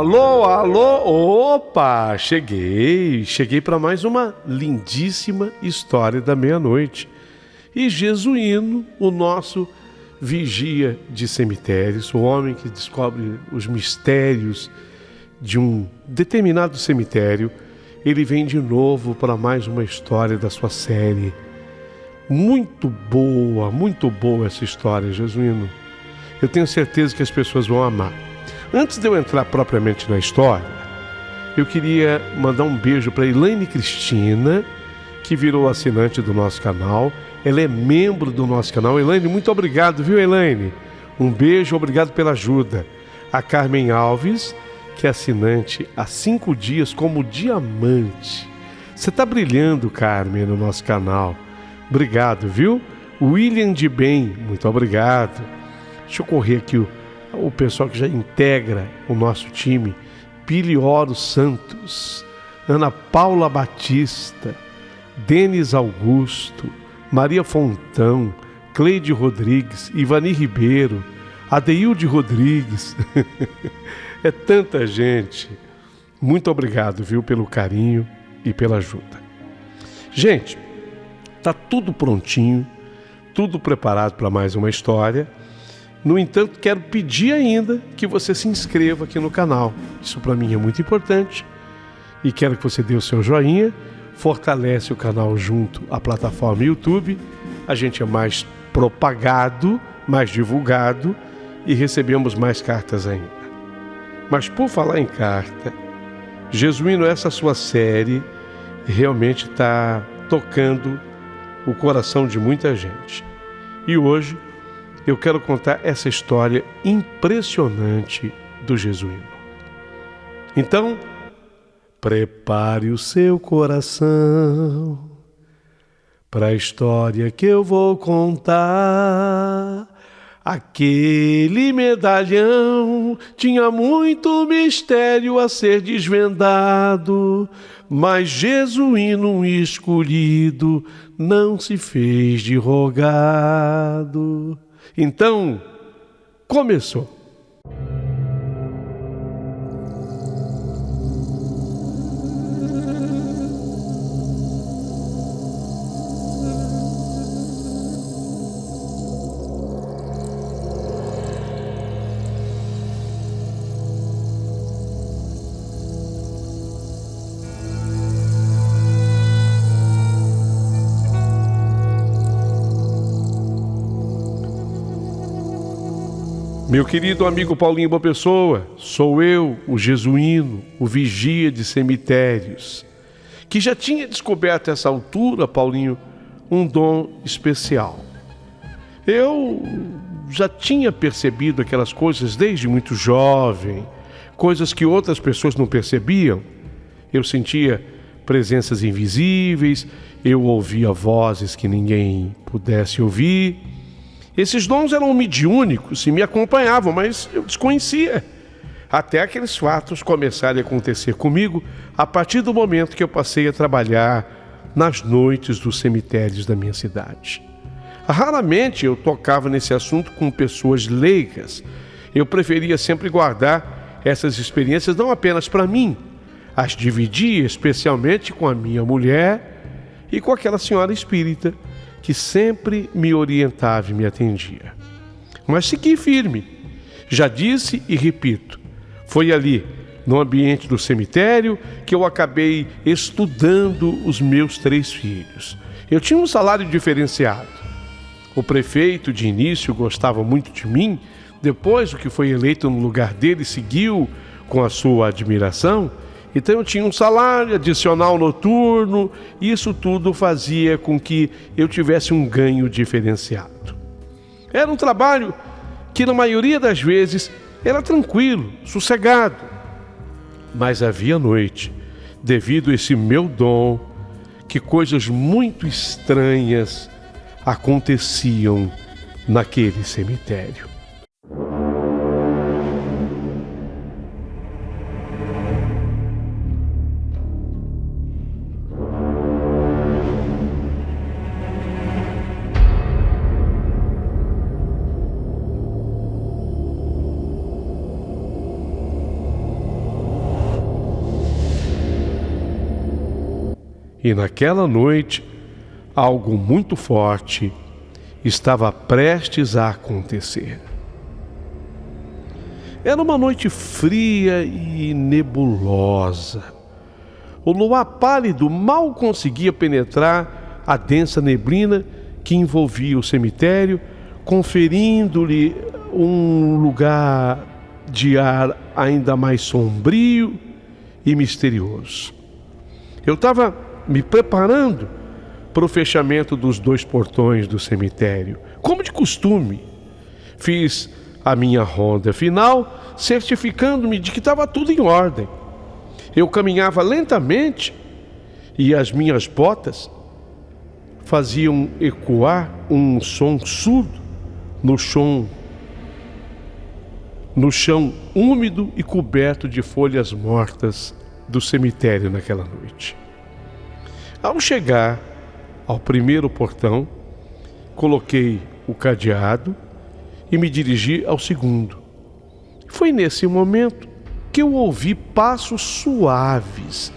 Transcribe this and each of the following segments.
Alô, alô, opa, cheguei para mais uma lindíssima história da meia-noite. E Jesuíno, o nosso vigia de cemitérios, o homem que descobre os mistérios de um determinado cemitério, ele vem de novo para mais uma história da sua série. Muito boa essa história, Jesuíno. Eu tenho certeza que as pessoas vão amar. Antes de eu entrar propriamente na história, eu queria mandar um beijo para Elaine Cristina, que virou assinante do nosso canal. Ela é membro do nosso canal. Elaine, muito obrigado, viu, Elaine? Um beijo, obrigado pela ajuda. A Carmen Alves, que é assinante há 5 dias como diamante. Você está brilhando, Carmen, no nosso canal. Obrigado, viu? William de Bem, muito obrigado. Deixa eu correr aqui o pessoal que já integra o nosso time. Pilioro Santos, Ana Paula Batista, Denis Augusto, Maria Fontão, Cleide Rodrigues, Ivani Ribeiro, Adeilde Rodrigues. É tanta gente. Muito obrigado, viu, pelo carinho e pela ajuda. Gente, tá tudo prontinho, tudo preparado para mais uma história. No entanto, quero pedir ainda que você se inscreva aqui no canal. Isso para mim é muito importante. E quero que você dê o seu joinha, fortalece o canal junto à plataforma YouTube. A gente é mais propagado, mais divulgado e recebemos mais cartas ainda. Mas por falar em carta, Jesuíno, essa sua série realmente está tocando o coração de muita gente. E hoje eu quero contar essa história impressionante do Jesuíno. Então, prepare o seu coração para a história que eu vou contar. Aquele medalhão tinha muito mistério a ser desvendado, mas Jesuíno, um escolhido, não se fez de rogado. Então, começou. Meu querido amigo Paulinho Boa Pessoa, sou eu, o Jesuíno, o vigia de cemitérios, que já tinha descoberto a essa altura, Paulinho, um dom especial. Eu já tinha percebido aquelas coisas desde muito jovem, coisas que outras pessoas não percebiam. Eu sentia presenças invisíveis, eu ouvia vozes que ninguém pudesse ouvir. Esses dons eram mediúnicos e me acompanhavam, mas eu desconhecia. Até aqueles fatos começarem a acontecer comigo a partir do momento que eu passei a trabalhar nas noites dos cemitérios da minha cidade. Raramente eu tocava nesse assunto com pessoas leigas. Eu preferia sempre guardar essas experiências não apenas para mim, as dividia especialmente com a minha mulher e com aquela senhora espírita que sempre me orientava e me atendia. Mas segui firme. Já disse e repito, foi ali, no ambiente do cemitério, que eu acabei estudando os meus 3 filhos. Eu tinha um salário diferenciado. O prefeito, de início, gostava muito de mim. Depois, o que foi eleito no lugar dele seguiu com a sua admiração. Então eu tinha um salário adicional noturno, e isso tudo fazia com que eu tivesse um ganho diferenciado. Era um trabalho que na maioria das vezes era tranquilo, sossegado. Mas havia noite, devido a esse meu dom, que coisas muito estranhas aconteciam naquele cemitério. E naquela noite, algo muito forte estava prestes a acontecer. Era uma noite fria e nebulosa. O luar pálido mal conseguia penetrar a densa neblina que envolvia o cemitério, conferindo-lhe um lugar de ar ainda mais sombrio e misterioso. Eu estava me preparando para o fechamento dos 2 portões do cemitério. Como de costume, fiz a minha ronda final, certificando-me de que estava tudo em ordem. Eu caminhava lentamente e as minhas botas faziam ecoar um som surdo no chão úmido e coberto de folhas mortas do cemitério naquela noite. Ao chegar ao primeiro portão, coloquei o cadeado e me dirigi ao segundo. Foi nesse momento que eu ouvi passos suaves,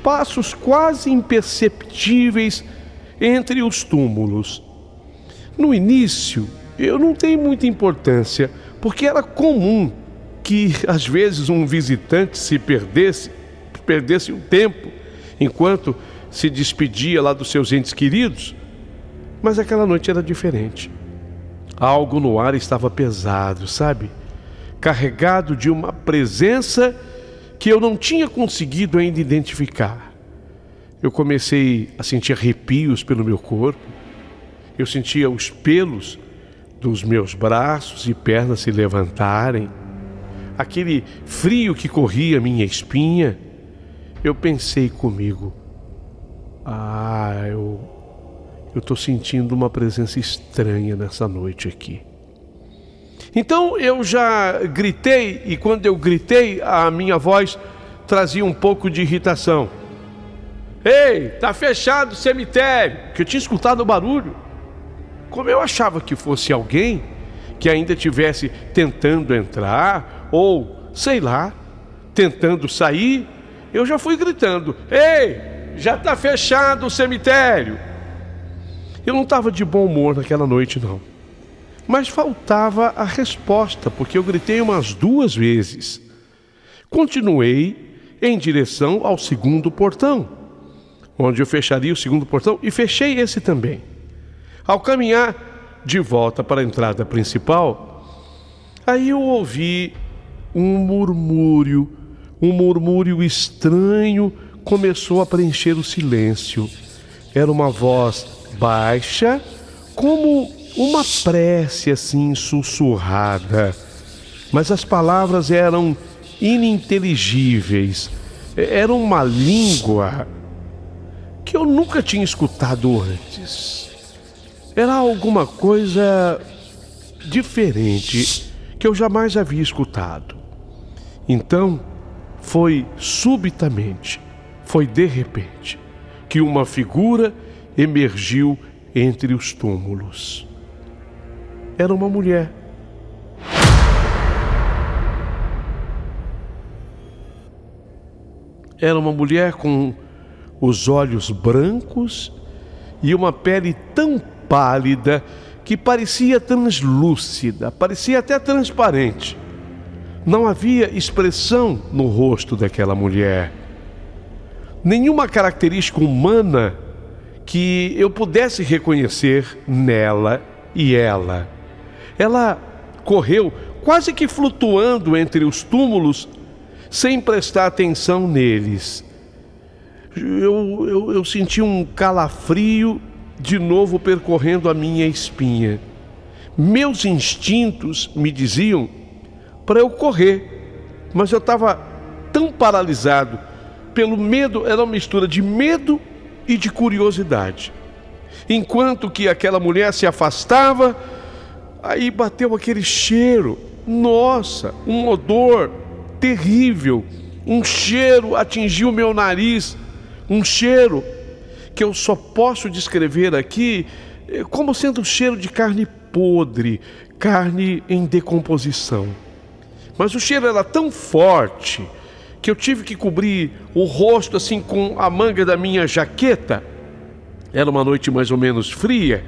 passos quase imperceptíveis entre os túmulos. No início, eu não dei muita importância, porque era comum que às vezes um visitante se perdesse um tempo enquanto se despedia lá dos seus entes queridos. Mas aquela noite era diferente. Algo no ar estava pesado, sabe? Carregado de uma presença que eu não tinha conseguido ainda identificar. Eu comecei a sentir arrepios pelo meu corpo. Eu sentia os pelos dos meus braços e pernas se levantarem. Aquele frio que corria minha espinha. Eu pensei comigo: eu estou sentindo uma presença estranha nessa noite aqui. Então eu já gritei, e quando eu gritei, a minha voz trazia um pouco de irritação. Ei, tá fechado o cemitério, que eu tinha escutado o barulho. Como eu achava que fosse alguém que ainda estivesse tentando entrar, ou, sei lá, tentando sair, eu já fui gritando: ei, já tá fechado o cemitério. Eu não estava de bom humor naquela noite, não. Mas faltava a resposta, porque eu gritei umas 2 vezes. Continuei em direção ao segundo portão, onde eu fecharia o segundo portão, e fechei esse também. Ao caminhar de volta para a entrada principal, aí eu ouvi um murmúrio estranho começou a preencher o silêncio. Era uma voz baixa, como uma prece assim sussurrada, mas as palavras eram ininteligíveis. Era uma língua que eu nunca tinha escutado antes. Era alguma coisa diferente que eu jamais havia escutado. Então, foi subitamente, foi de repente, que uma figura emergiu entre os túmulos. Era uma mulher. Era uma mulher com os olhos brancos e uma pele tão pálida que parecia translúcida, parecia até transparente. Não havia expressão no rosto daquela mulher. Nenhuma característica humana que eu pudesse reconhecer nela e ela. Ela correu quase que flutuando entre os túmulos, sem prestar atenção neles. Eu senti um calafrio de novo percorrendo a minha espinha. Meus instintos me diziam para eu correr, mas eu estava tão paralisado pelo medo. Era uma mistura de medo e de curiosidade. Enquanto que aquela mulher se afastava, aí bateu aquele cheiro. Nossa, um odor terrível. Um cheiro atingiu meu nariz. Um cheiro que eu só posso descrever aqui como sendo um cheiro de carne podre, carne em decomposição. Mas o cheiro era tão forte que eu tive que cobrir o rosto assim com a manga da minha jaqueta. Era uma noite mais ou menos fria.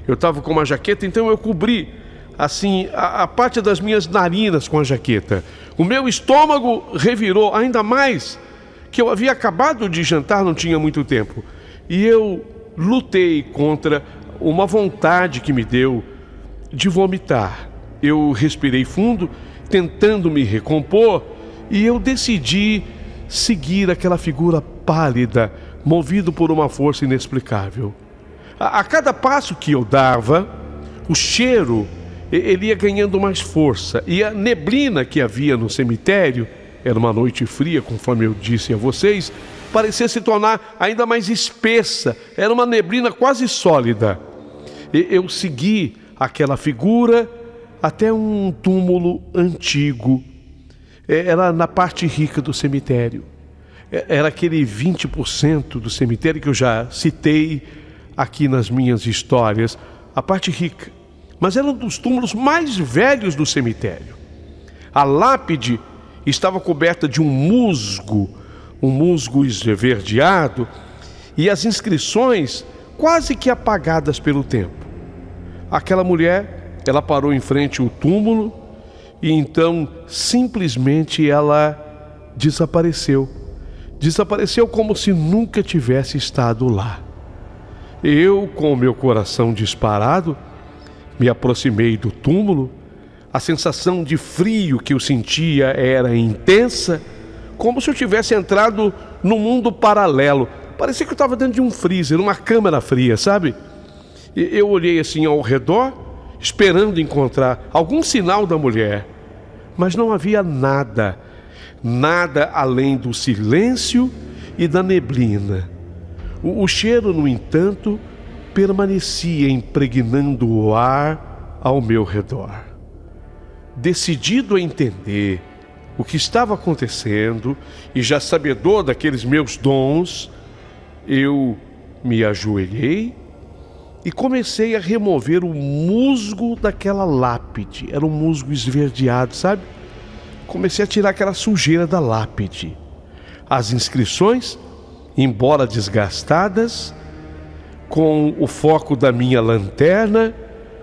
Eu estava com uma jaqueta, então eu cobri assim a parte das minhas narinas com a jaqueta. O meu estômago revirou, ainda mais que eu havia acabado de jantar, não tinha muito tempo. E eu lutei contra uma vontade que me deu de vomitar. Eu respirei fundo, tentando me recompor, e eu decidi seguir aquela figura pálida, movido por uma força inexplicável. A cada passo que eu dava, o cheiro ele ia ganhando mais força, e a neblina que havia no cemitério, era uma noite fria, conforme eu disse a vocês, parecia se tornar ainda mais espessa. Era uma neblina quase sólida. Eu segui aquela figura até um túmulo antigo. Era na parte rica do cemitério. Era aquele 20% do cemitério que eu já citei aqui nas minhas histórias, a parte rica. Mas era um dos túmulos mais velhos do cemitério. A lápide estava coberta de um musgo esverdeado, e as inscrições quase que apagadas pelo tempo. Aquela mulher, ela parou em frente ao túmulo e então simplesmente ela desapareceu. Desapareceu como se nunca tivesse estado lá. Eu, com o meu coração disparado, me aproximei do túmulo. A sensação de frio que eu sentia era intensa, como se eu tivesse entrado num mundo paralelo. Parecia que eu estava dentro de um freezer, uma câmara fria, sabe? Eu olhei assim ao redor, esperando encontrar algum sinal da mulher, mas não havia nada, nada além do silêncio e da neblina. O cheiro, no entanto, permanecia impregnando o ar ao meu redor. Decidido a entender o que estava acontecendo e já sabedor daqueles meus dons, eu me ajoelhei e comecei a remover o musgo daquela lápide. Era um musgo esverdeado, sabe? Comecei a tirar aquela sujeira da lápide. As inscrições, embora desgastadas, com o foco da minha lanterna,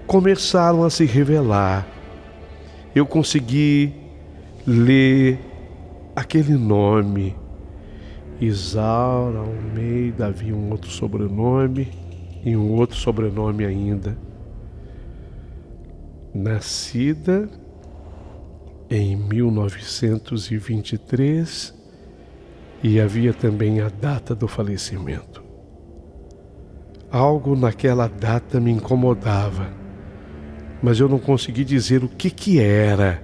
começaram a se revelar. Eu consegui ler aquele nome, Isaura Almeida. Havia um outro sobrenome e um outro sobrenome ainda. Nascida em 1923, e havia também a data do falecimento. Algo naquela data me incomodava, mas eu não consegui dizer o que era.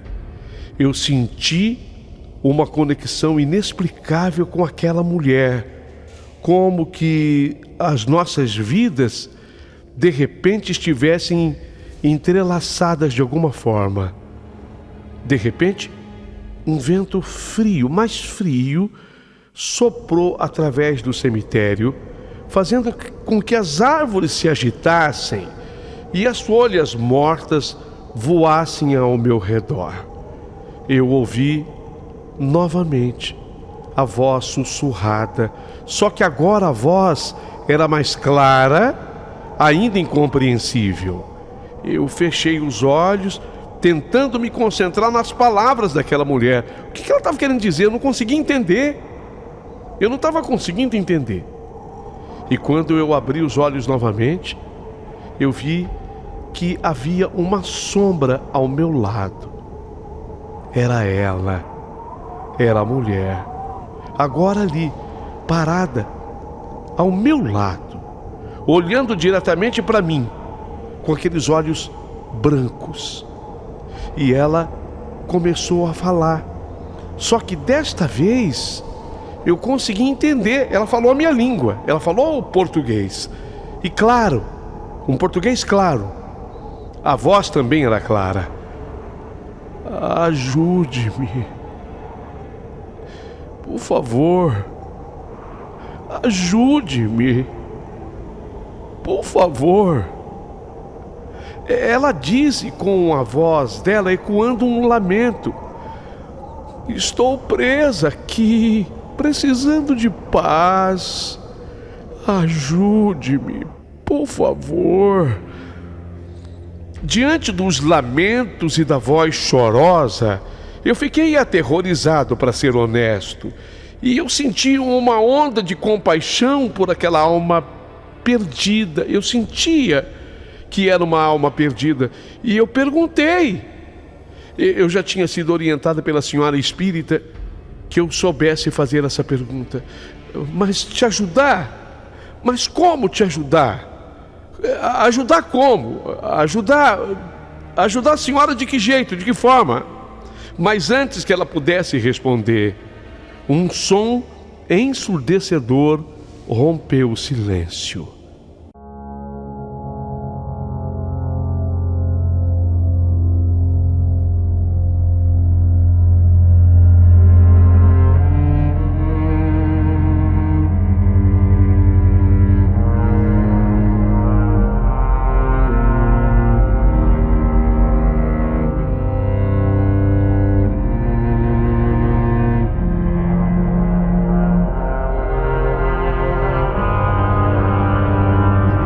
Eu senti uma conexão inexplicável com aquela mulher, como que as nossas vidas de repente estivessem entrelaçadas de alguma forma. De repente, um vento frio, mais frio, soprou através do cemitério, fazendo com que as árvores se agitassem e as folhas mortas voassem ao meu redor. Eu ouvi novamente a voz sussurrada, só que agora a voz era mais clara, ainda incompreensível. Eu fechei os olhos, tentando me concentrar nas palavras daquela mulher. O que ela estava querendo dizer? Eu não conseguia entender. Eu não estava conseguindo entender. E quando eu abri os olhos novamente, eu vi que havia uma sombra ao meu lado. Era ela, era a mulher, agora ali, parada, ao meu lado, olhando diretamente para mim, com aqueles olhos brancos. E ela começou a falar, só que desta vez eu consegui entender. Ela falou a minha língua, ela falou o português, e claro, um português claro. A voz também era clara. Ajude-me, por favor, ajude-me, por favor. Ela disse com a voz dela ecoando um lamento. Estou presa aqui, precisando de paz. Ajude-me, por favor. Diante dos lamentos e da voz chorosa, eu fiquei aterrorizado, para ser honesto, e eu senti uma onda de compaixão por aquela alma perdida. Eu sentia que era uma alma perdida, e eu perguntei. Eu já tinha sido orientada pela senhora espírita que eu soubesse fazer essa pergunta. Mas te ajudar? Mas como te ajudar? Ajudar como? Ajudar a senhora de que jeito? De que forma? Mas antes que ela pudesse responder, um som ensurdecedor rompeu o silêncio.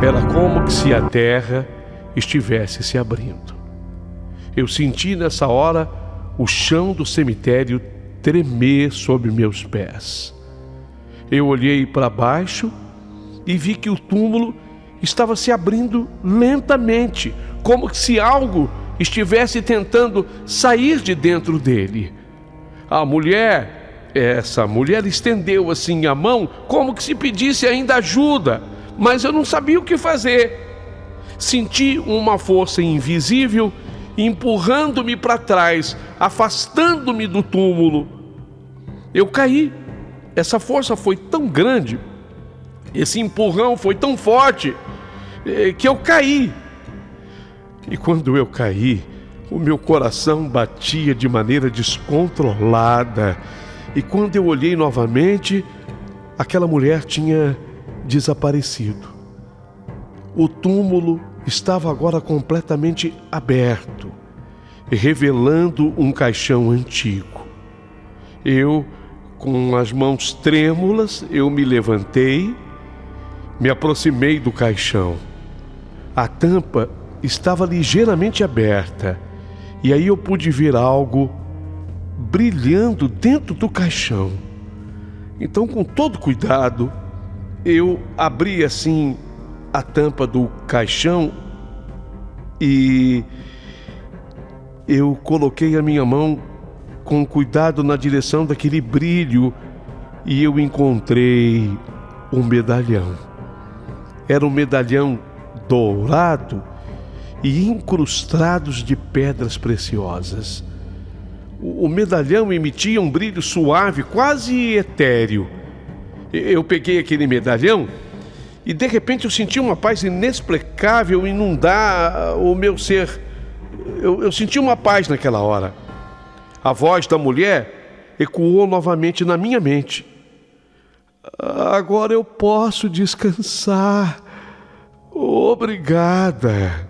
Era como que se a terra estivesse se abrindo. Eu senti nessa hora o chão do cemitério tremer sob meus pés. Eu olhei para baixo e vi que o túmulo estava se abrindo lentamente, como se algo estivesse tentando sair de dentro dele. Essa mulher estendeu assim a mão, como que se pedisse ainda ajuda. Mas eu não sabia o que fazer. Senti uma força invisível empurrando-me para trás, afastando-me do túmulo. Eu caí. Essa força foi tão grande, esse empurrão foi tão forte, que eu caí. E quando eu caí, o meu coração batia de maneira descontrolada. E quando eu olhei novamente, aquela mulher tinha desaparecido. O túmulo estava agora completamente aberto, revelando um caixão antigo. Eu, com as mãos trêmulas, eu me levantei, me aproximei do caixão. A tampa estava ligeiramente aberta, e aí eu pude ver algo brilhando dentro do caixão. Então, com todo cuidado, eu abri assim a tampa do caixão e eu coloquei a minha mão com cuidado na direção daquele brilho e eu encontrei um medalhão. Era um medalhão dourado e incrustados de pedras preciosas. O medalhão emitia um brilho suave, quase etéreo. Eu peguei aquele medalhão e de repente eu senti uma paz inexplicável inundar o meu ser. Eu senti uma paz naquela hora. A voz da mulher ecoou novamente na minha mente. Agora eu posso descansar. Obrigada.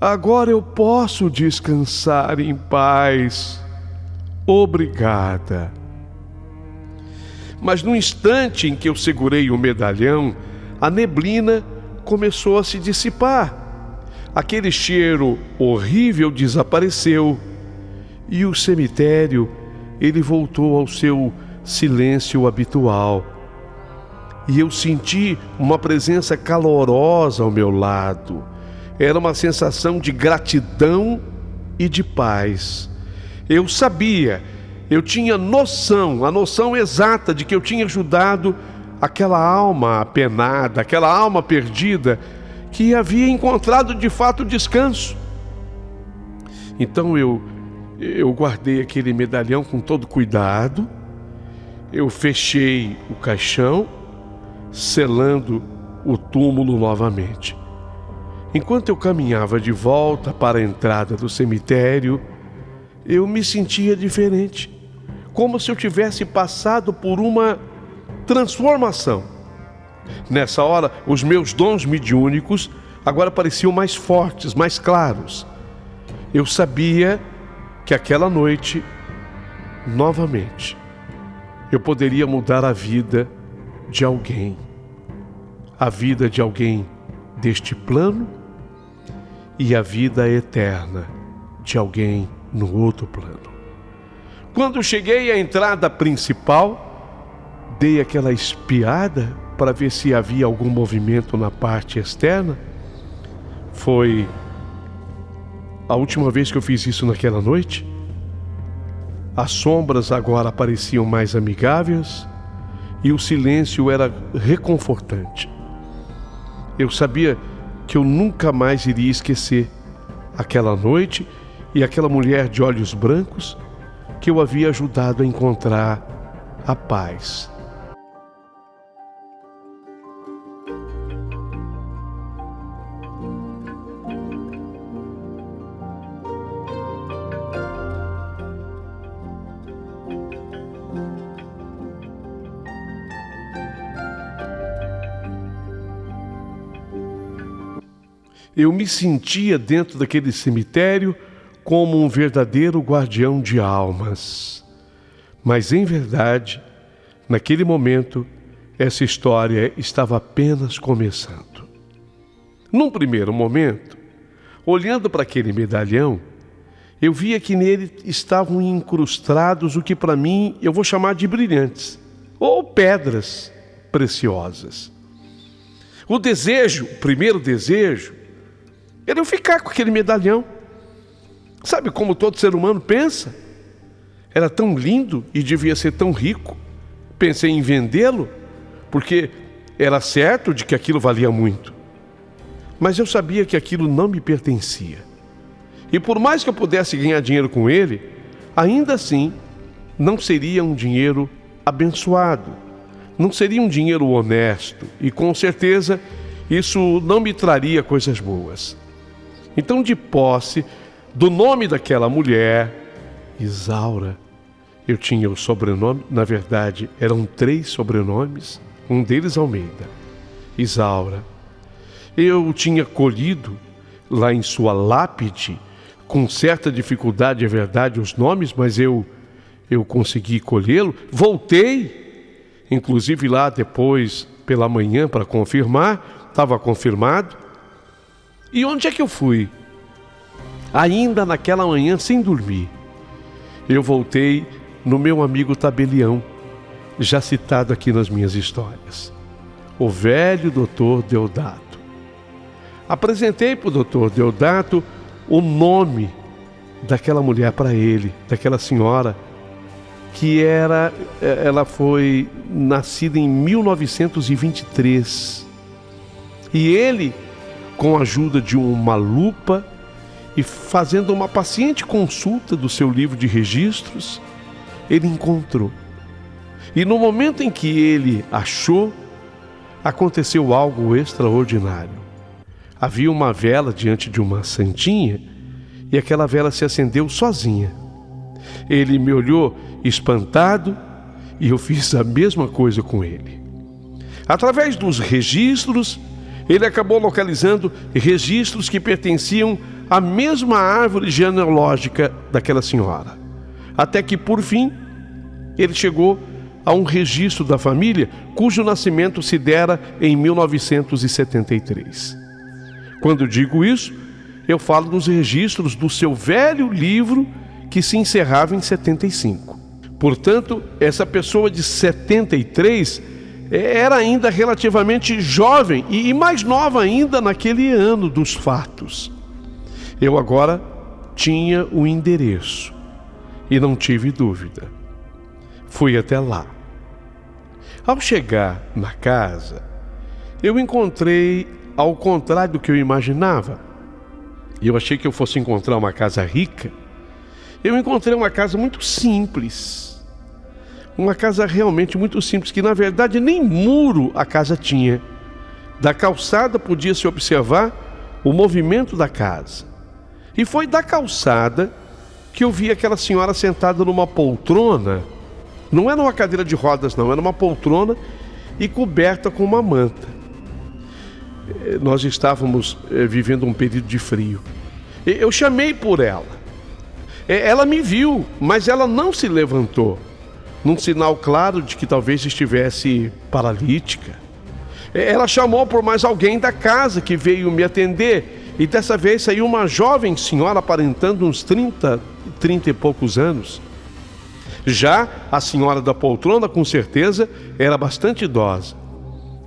Agora eu posso descansar em paz. Obrigada. Mas no instante em que eu segurei o medalhão, a neblina começou a se dissipar. Aquele cheiro horrível desapareceu e o cemitério, ele voltou ao seu silêncio habitual. E eu senti uma presença calorosa ao meu lado. Era uma sensação de gratidão e de paz. Eu sabia, eu tinha noção, a noção exata de que eu tinha ajudado aquela alma apenada, aquela alma perdida, que havia encontrado de fato descanso. Então eu guardei aquele medalhão com todo cuidado, eu fechei o caixão, selando o túmulo novamente. Enquanto eu caminhava de volta para a entrada do cemitério, eu me sentia diferente, como se eu tivesse passado por uma transformação. Nessa hora, os meus dons mediúnicos agora pareciam mais fortes, mais claros. Eu sabia que aquela noite novamente, eu poderia mudar a vida de alguém. A vida de alguém deste plano e a vida eterna de alguém no outro plano. Quando cheguei à entrada principal, dei aquela espiada para ver se havia algum movimento na parte externa. Foi a última vez que eu fiz isso naquela noite. As sombras agora pareciam mais amigáveis e o silêncio era reconfortante. Eu sabia que eu nunca mais iria esquecer aquela noite e aquela mulher de olhos brancos que eu havia ajudado a encontrar a paz. Eu me sentia dentro daquele cemitério como um verdadeiro guardião de almas. Mas, em verdade, naquele momento, essa história estava apenas começando. Num primeiro momento, olhando para aquele medalhão, eu via que nele estavam incrustados o que para mim eu vou chamar de brilhantes, ou pedras preciosas. O primeiro desejo, era eu ficar com aquele medalhão. Sabe como todo ser humano pensa? Era tão lindo e devia ser tão rico. Pensei em vendê-lo, porque era certo de que aquilo valia muito. Mas eu sabia que aquilo não me pertencia. E por mais que eu pudesse ganhar dinheiro com ele, ainda assim, não seria um dinheiro abençoado. Não seria um dinheiro honesto. E com certeza, isso não me traria coisas boas. Então, de posse do nome daquela mulher, Isaura, eu tinha o sobrenome, na verdade, eram 3 sobrenomes, um deles Almeida, Isaura. Eu tinha colhido lá em sua lápide, com certa dificuldade, é verdade, os nomes, mas eu consegui colhê-lo. Voltei, inclusive lá depois, pela manhã, para confirmar, estava confirmado. E onde é que eu fui? Ainda naquela manhã, sem dormir, eu voltei no meu amigo Tabelião, já citado aqui nas minhas histórias, o velho doutor Deodato. Apresentei para o doutor Deodato o nome daquela mulher para ele, daquela senhora, que ela foi nascida em 1923. E ele, com a ajuda de uma lupa e fazendo uma paciente consulta do seu livro de registros, ele encontrou. E no momento em que ele achou, aconteceu algo extraordinário. Havia uma vela diante de uma santinha e aquela vela se acendeu sozinha. Ele me olhou espantado e eu fiz a mesma coisa com ele. Através dos registros, ele acabou localizando registros que pertenciam à mesma árvore genealógica daquela senhora. Até que, por fim, ele chegou a um registro da família cujo nascimento se dera em 1973. Quando digo isso, eu falo dos registros do seu velho livro que se encerrava em 75. Portanto, essa pessoa de 73 era ainda relativamente jovem e mais nova ainda naquele ano dos fatos. Eu agora tinha o endereço e não tive dúvida. Fui até lá. Ao chegar na casa, eu encontrei ao contrário do que eu imaginava. Eu achei que eu fosse encontrar uma casa rica. Eu encontrei uma casa muito simples. Uma casa realmente muito simples, que na verdade nem muro a casa tinha. Da calçada podia-se observar o movimento da casa. E foi da calçada que eu vi aquela senhora sentada numa poltrona. Não era uma cadeira de rodas, não, era uma poltrona e coberta com uma manta. Nós estávamos vivendo um período de frio. Eu chamei por ela. Ela me viu, mas ela não se levantou, num sinal claro de que talvez estivesse paralítica. Ela chamou por mais alguém da casa que veio me atender, e dessa vez saiu uma jovem senhora aparentando uns 30 e poucos anos. Já a senhora da poltrona, com certeza, era bastante idosa.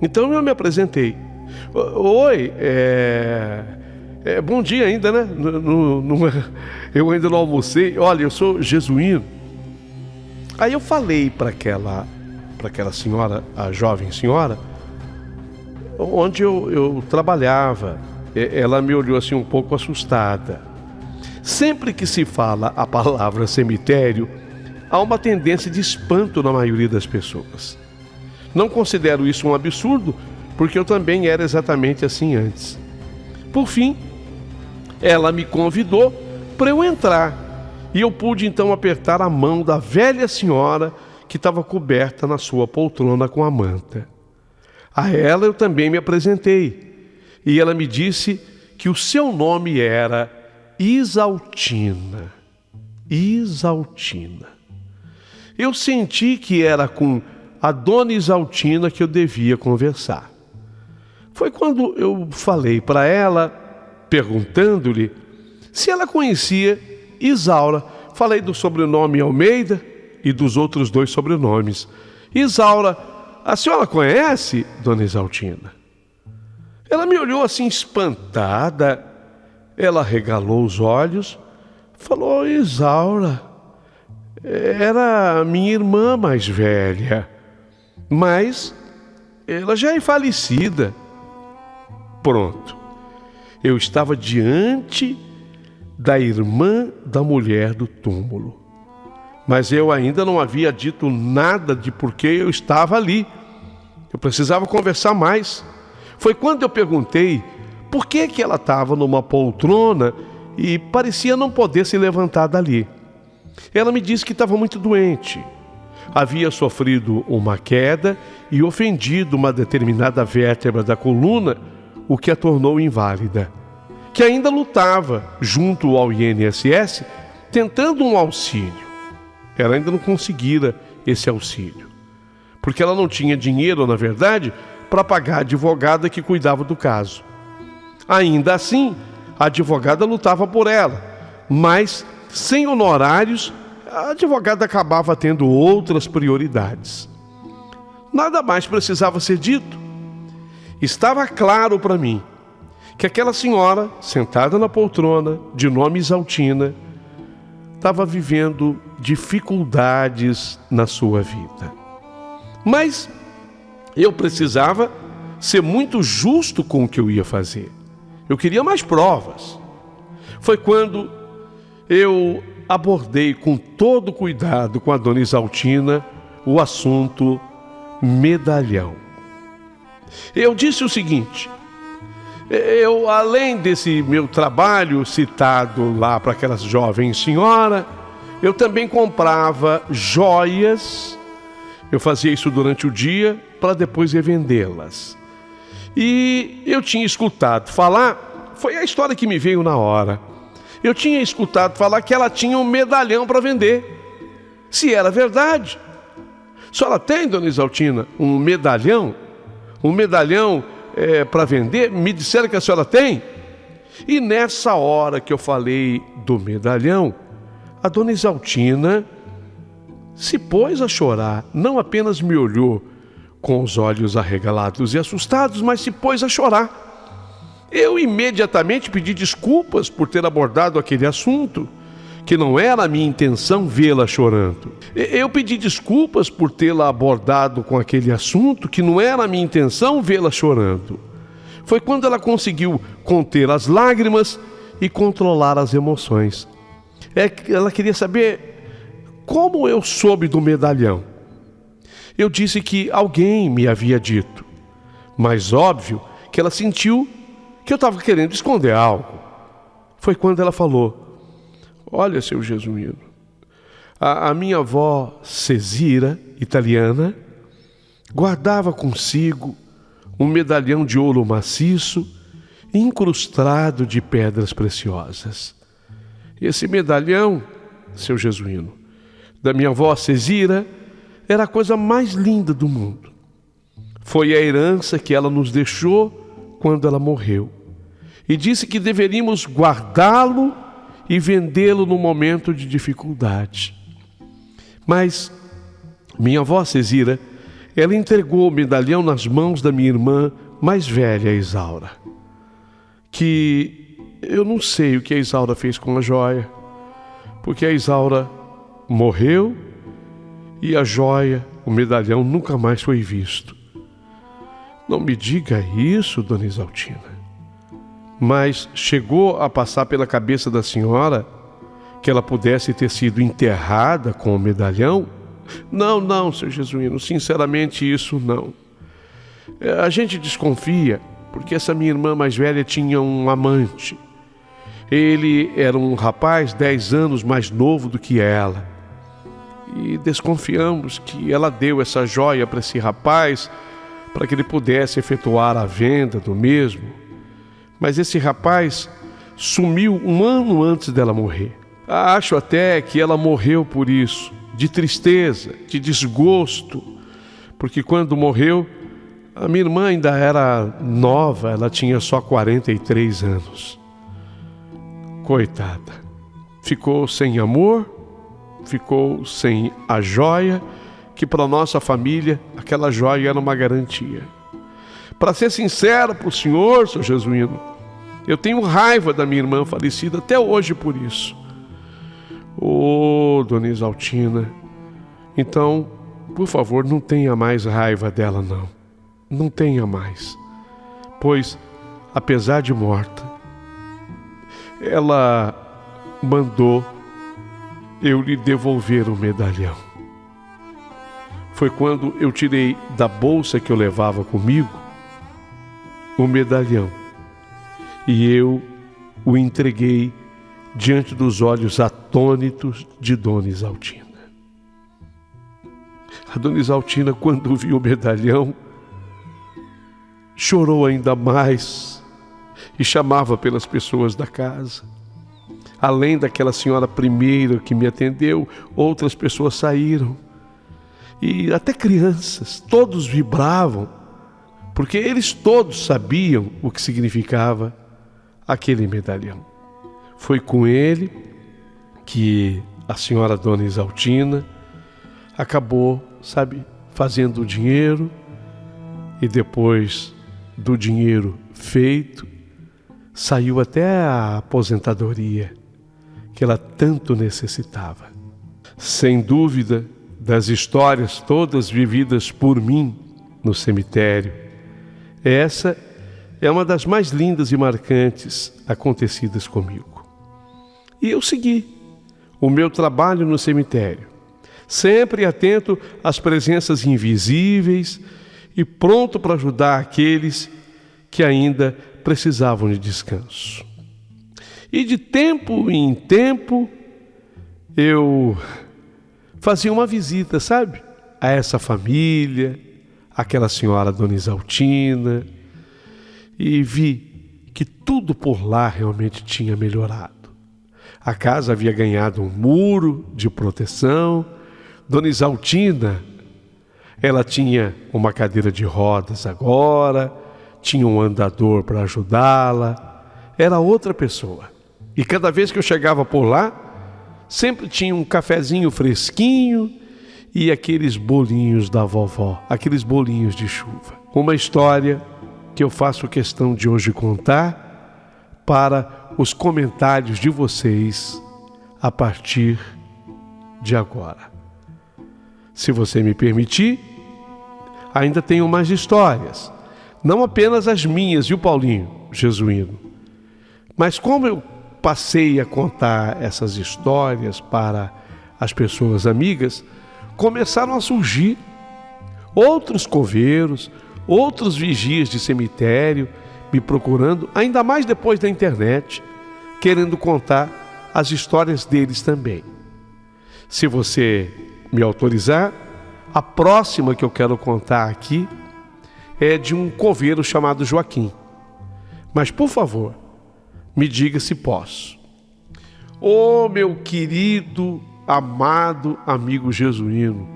Então eu me apresentei. Oi, bom dia ainda, né? Eu ainda não almocei. Olha, eu sou jesuíno. Aí eu falei para aquela senhora, a jovem senhora, onde eu trabalhava. Ela me olhou assim um pouco assustada. Sempre que se fala a palavra cemitério, há uma tendência de espanto na maioria das pessoas. Não considero isso um absurdo, porque eu também era exatamente assim antes. Por fim, ela me convidou para eu entrar, e eu pude então apertar a mão da velha senhora que estava coberta na sua poltrona com a manta. A ela eu também me apresentei, e ela me disse que o seu nome era Isaltina. Isaltina. Eu senti que era com a dona Isaltina que eu devia conversar. Foi quando eu falei para ela, perguntando-lhe se ela conhecia Isaura. Falei do sobrenome Almeida e dos outros 2 sobrenomes. Isaura, a senhora conhece, dona Isaltina? Ela me olhou assim espantada. Ela regalou os olhos, falou: Isaura, era minha irmã mais velha, mas ela já é falecida. Pronto, eu estava diante da irmã da mulher do túmulo, mas eu ainda não havia dito nada de por que eu estava ali. Eu precisava conversar mais. Foi quando eu perguntei por que ela estava numa poltrona e parecia não poder se levantar dali. Ela me disse que estava muito doente. Havia sofrido uma queda e ofendido uma determinada vértebra da coluna, o que a tornou inválida. Que ainda lutava junto ao INSS, tentando um auxílio. Ela ainda não conseguira esse auxílio, porque ela não tinha dinheiro, na verdade, para pagar a advogada que cuidava do caso. Ainda assim, a advogada lutava por ela, mas sem honorários, a advogada acabava tendo outras prioridades. Nada mais precisava ser dito. Estava claro para mim que aquela senhora, sentada na poltrona, de nome Isaltina, estava vivendo dificuldades na sua vida. Mas eu precisava ser muito justo com o que eu ia fazer. Eu queria mais provas. Foi quando eu abordei com todo cuidado com a dona Isaltina o assunto medalhão. Eu disse o seguinte: eu, além desse meu trabalho citado lá para aquela jovem senhora, eu também comprava joias. Eu fazia isso durante o dia para depois revendê-las. E eu tinha escutado falar, foi a história que me veio na hora. Eu tinha escutado falar que ela tinha um medalhão para vender. Se era verdade. A senhora tem, dona Isaltina, um medalhão? Um medalhão para vender? Me disseram que a senhora tem. E nessa hora que eu falei do medalhão, a dona Isaltina se pôs a chorar. Não apenas me olhou com os olhos arregalados e assustados, mas se pôs a chorar. Eu imediatamente pedi desculpas por ter abordado aquele assunto, que não era a minha intenção vê-la chorando. Eu pedi desculpas por tê-la abordado com aquele assunto, que não era a minha intenção vê-la chorando. Foi quando ela conseguiu conter as lágrimas e controlar as emoções. Ela queria saber como eu soube do medalhão. Eu disse que alguém me havia dito, mas óbvio que ela sentiu que eu estava querendo esconder algo. Foi quando ela falou: olha, seu jesuíno, a minha avó Cesira, italiana, guardava consigo um medalhão de ouro maciço incrustado de pedras preciosas. Esse medalhão seu Jesuíno, da minha avó Cesira, era a coisa mais linda do mundo. Foi a herança que ela nos deixou quando ela morreu. E disse que deveríamos guardá-lo e vendê-lo no momento de dificuldade. Mas minha avó Cesira, ela entregou o medalhão nas mãos da minha irmã mais velha, Isaura, que eu não sei o que a Isaura fez com a joia, porque a Isaura morreu e a joia, o medalhão, nunca mais foi visto. Não me diga isso, dona Isaltina. Mas chegou a passar pela cabeça da senhora que ela pudesse ter sido enterrada com o medalhão? Não, seu Jesuíno, sinceramente isso não. A gente desconfia porque essa minha irmã mais velha tinha um amante. Ele era um rapaz 10 anos mais novo do que ela. E desconfiamos que ela deu essa joia para esse rapaz para que ele pudesse efetuar a venda do mesmo. Mas esse rapaz sumiu um ano antes dela morrer. Acho até que ela morreu por isso, de tristeza, de desgosto, porque quando morreu, a minha irmã ainda era nova, ela tinha só 43 anos. Coitada, ficou sem amor, ficou sem a joia, que para nossa família aquela joia era uma garantia. Para ser sincero para o senhor, seu Jesuíno, eu tenho raiva da minha irmã falecida até hoje por isso. Dona Isaltina, então, por favor, não tenha mais raiva dela, não. Não tenha mais. Pois, apesar de morta, ela mandou eu lhe devolver o medalhão. Foi quando eu tirei da bolsa que eu levava comigo o medalhão e eu o entreguei diante dos olhos atônitos de Dona Isaltina. A Dona Isaltina, quando viu o medalhão, chorou ainda mais e chamava pelas pessoas da casa. Além daquela senhora primeira que me atendeu, outras pessoas saíram. E até crianças, todos vibravam, porque eles todos sabiam o que significava aquele medalhão. Foi com ele que a senhora Dona Isaltina acabou, fazendo o dinheiro, e depois do dinheiro feito, saiu até a aposentadoria que ela tanto necessitava. Sem dúvida, das histórias todas vividas por mim no cemitério, essa é uma das mais lindas e marcantes acontecidas comigo. E eu segui o meu trabalho no cemitério, sempre atento às presenças invisíveis e pronto para ajudar aqueles que ainda precisavam de descanso. E de tempo em tempo, eu fazia uma visita, a essa família, aquela senhora Dona Isaltina, e vi que tudo por lá realmente tinha melhorado. A casa havia ganhado um muro de proteção. Dona Isaltina, ela tinha uma cadeira de rodas agora, tinha um andador para ajudá-la, era outra pessoa. E cada vez que eu chegava por lá, sempre tinha um cafezinho fresquinho e aqueles bolinhos da vovó, aqueles bolinhos de chuva. Uma história que eu faço questão de hoje contar para os comentários de vocês a partir de agora. Se você me permitir, ainda tenho mais histórias, não apenas as minhas e o Paulinho Jesuíno, mas como eu passei a contar essas histórias para as pessoas amigas, começaram a surgir outros coveiros, outros vigias de cemitério me procurando, ainda mais depois da internet, querendo contar as histórias deles também. Se você me autorizar, a próxima que eu quero contar aqui é de um coveiro chamado Joaquim. Mas, por favor, me diga se posso. Ô meu querido, amado amigo jesuíno,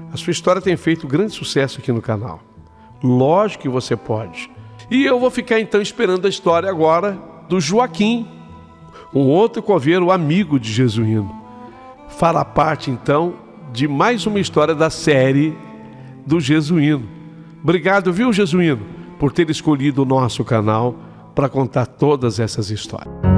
a sua história tem feito grande sucesso aqui no canal. Lógico que você pode. E eu vou ficar então esperando a história agora do Joaquim, um outro coveiro amigo de jesuíno. Fará parte então de mais uma história da série do jesuíno. Obrigado, viu, jesuíno, por ter escolhido o nosso canal para contar todas essas histórias.